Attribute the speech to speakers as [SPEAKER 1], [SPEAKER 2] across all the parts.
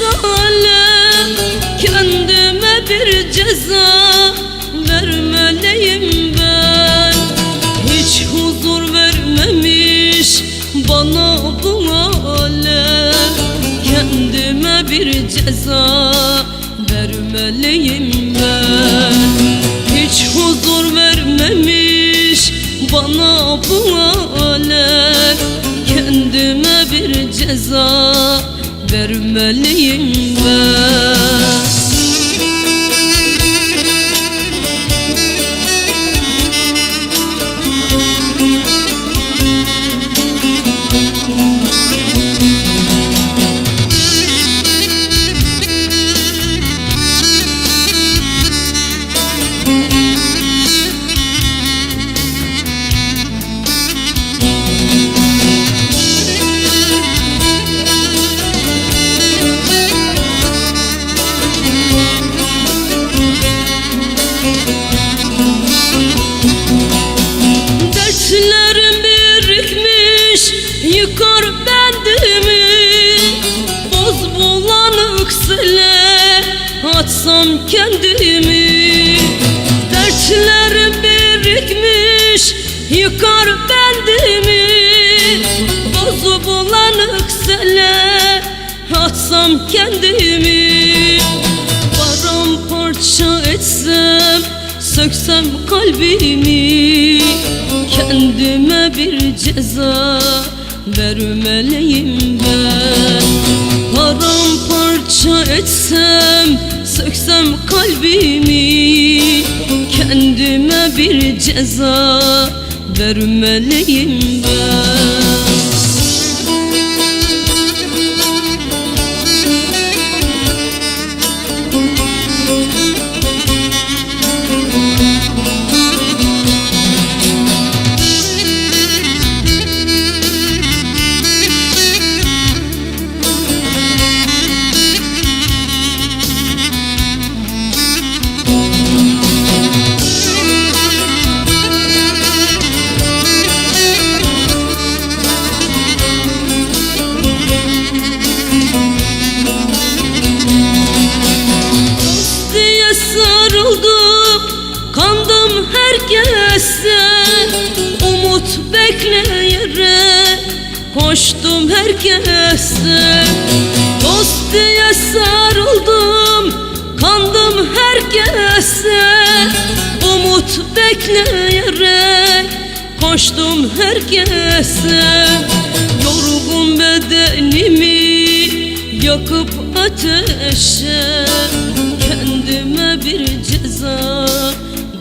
[SPEAKER 1] alem, kendime bir ceza vermeliyim ben. Hiç huzur vermemiş bana bu alem, kendime bir ceza vermeliyim ben. Hiç huzur vermemiş bana bu alem, kendime bir ceza vermeliyim ben. Dertlerim birikmiş yıkar bendimi, boz bulanık sele atsam kendimi. Dertlerim birikmiş yıkar bendimi, boz bulanık sele atsam kendimi. Paramparça etsem, söksem kalbimi, kendime bir ceza vermeliyim ben. Paramparça etsem, söksem kalbimi, kendime bir ceza vermeliyim ben. Sarıldım, kandım herkese, umut bekleyerek koştum herkese. Dost diye sarıldım, kandım herkese, umut bekleyerek koştum herkese. Yorgun bedenimi yakıp ateşe, kendime bir ceza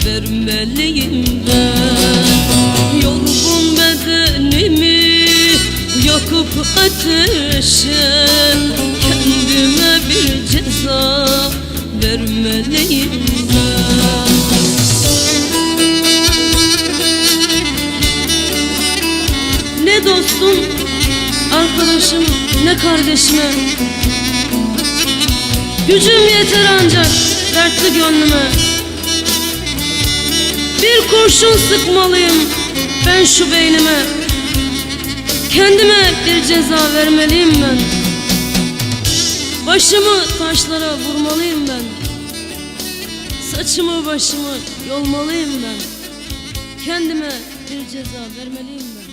[SPEAKER 1] vermeliyim ben. Yorgun bedenimi yakıp ateşe, kendime bir ceza vermeliyim ben. Ne dostum, arkadaşım, ne kardeşime, gücüm yeter ancak dertli gönlüme. Bir kurşun sıkmalıyım ben şu beynime, kendime bir ceza vermeliyim ben. Başımı taşlara vurmalıyım ben, saçımı başımı yolmalıyım ben, kendime bir ceza vermeliyim ben.